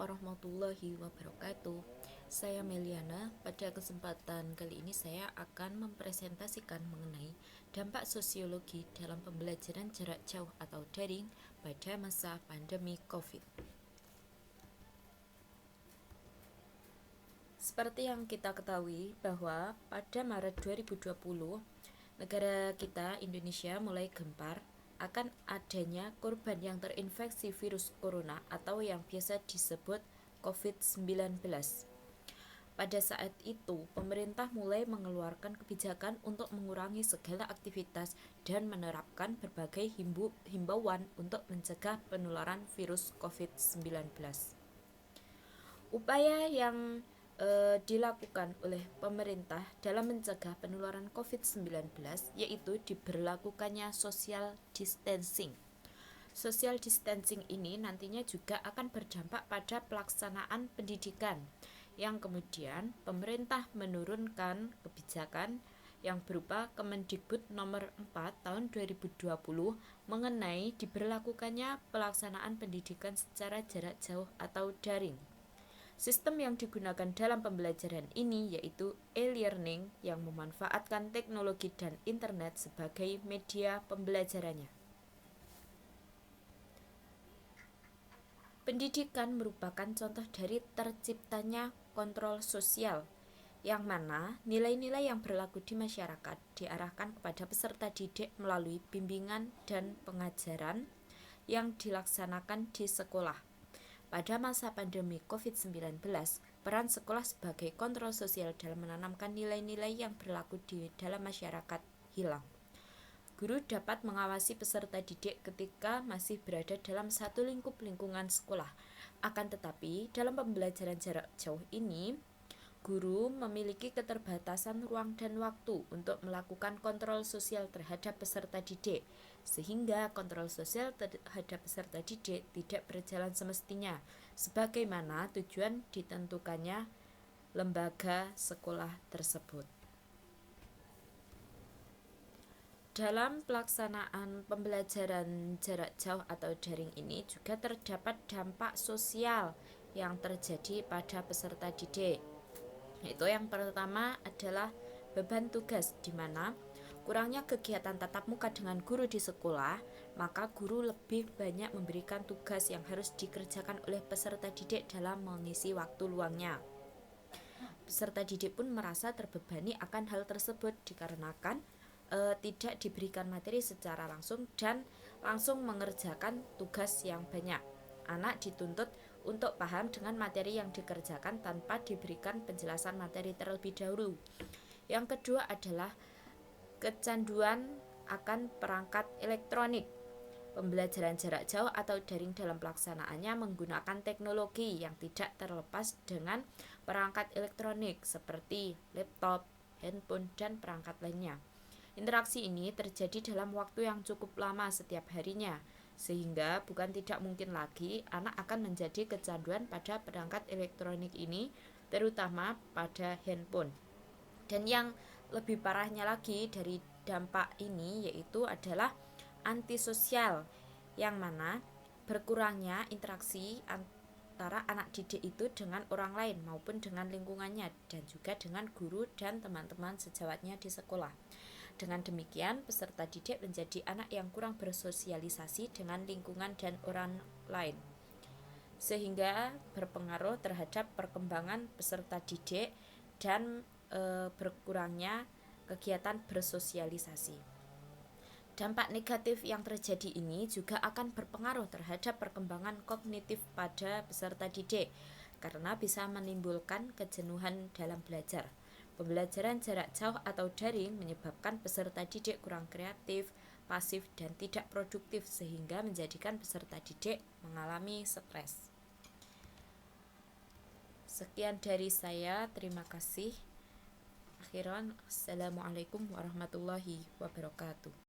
warahmatullahi wabarakatuh. Saya Meliana. Pada kesempatan kali ini saya akan mempresentasikan mengenai dampak sosiologi dalam pembelajaran jarak jauh atau daring pada masa pandemi COVID. Seperti yang kita ketahui bahwa pada Maret 2020, negara kita Indonesia mulai gempar akan adanya korban yang terinfeksi virus corona atau yang biasa disebut COVID-19. Pada saat itu, pemerintah mulai mengeluarkan kebijakan untuk mengurangi segala aktivitas dan menerapkan berbagai himbauan untuk mencegah penularan virus COVID-19. Upaya yang dilakukan oleh pemerintah dalam mencegah penularan COVID-19 yaitu diberlakukannya social distancing. Social distancing ini nantinya juga akan berdampak pada pelaksanaan pendidikan, yang kemudian pemerintah menurunkan kebijakan yang berupa Kemendikbud nomor 4 tahun 2020 mengenai diberlakukannya pelaksanaan pendidikan secara jarak jauh atau daring. Sistem yang digunakan dalam pembelajaran ini yaitu e-learning yang memanfaatkan teknologi dan internet sebagai media pembelajarannya. Pendidikan merupakan contoh dari terciptanya kontrol sosial, yang mana nilai-nilai yang berlaku di masyarakat diarahkan kepada peserta didik melalui bimbingan dan pengajaran yang dilaksanakan di sekolah. Pada masa pandemi COVID-19, peran sekolah sebagai kontrol sosial dalam menanamkan nilai-nilai yang berlaku di dalam masyarakat hilang. Guru dapat mengawasi peserta didik ketika masih berada dalam satu lingkup lingkungan sekolah. Akan tetapi, dalam pembelajaran jarak jauh ini, guru memiliki keterbatasan ruang dan waktu untuk melakukan kontrol sosial terhadap peserta didik, sehingga kontrol sosial terhadap peserta didik tidak berjalan semestinya, sebagaimana tujuan ditentukannya lembaga sekolah tersebut. Dalam pelaksanaan pembelajaran jarak jauh atau daring ini juga terdapat dampak sosial yang terjadi pada peserta didik. Yaitu yang pertama adalah beban tugas, di mana kurangnya kegiatan tatap muka dengan guru di sekolah, maka guru lebih banyak memberikan tugas yang harus dikerjakan oleh peserta didik dalam mengisi waktu luangnya. Peserta didik pun merasa terbebani akan hal tersebut dikarenakan tidak diberikan materi secara langsung dan langsung mengerjakan tugas yang banyak. Anak dituntut untuk paham dengan materi yang dikerjakan tanpa diberikan penjelasan materi terlebih dahulu. Yang kedua adalah kecanduan akan perangkat elektronik. Pembelajaran jarak jauh atau daring dalam pelaksanaannya menggunakan teknologi yang tidak terlepas dengan perangkat elektronik seperti laptop, handphone, dan perangkat lainnya. Interaksi ini terjadi dalam waktu yang cukup lama setiap harinya, sehingga bukan tidak mungkin lagi anak akan menjadi kecanduan pada perangkat elektronik ini, terutama pada handphone. Dan yang lebih parahnya lagi dari dampak ini yaitu adalah antisosial, yang mana berkurangnya interaksi antara anak didik itu dengan orang lain maupun dengan lingkungannya dan juga dengan guru dan teman-teman sejawatnya di sekolah. Dengan demikian, peserta didik menjadi anak yang kurang bersosialisasi dengan lingkungan dan orang lain, sehingga berpengaruh terhadap perkembangan peserta didik dan berkurangnya kegiatan bersosialisasi. Dampak negatif yang terjadi ini juga akan berpengaruh terhadap perkembangan kognitif pada peserta didik, karena bisa menimbulkan kejenuhan dalam belajar. Pembelajaran jarak jauh atau daring menyebabkan peserta didik kurang kreatif, pasif, dan tidak produktif, sehingga menjadikan peserta didik mengalami stres. Sekian dari saya, terima kasih. Akhiran, Assalamualaikum warahmatullahi wabarakatuh.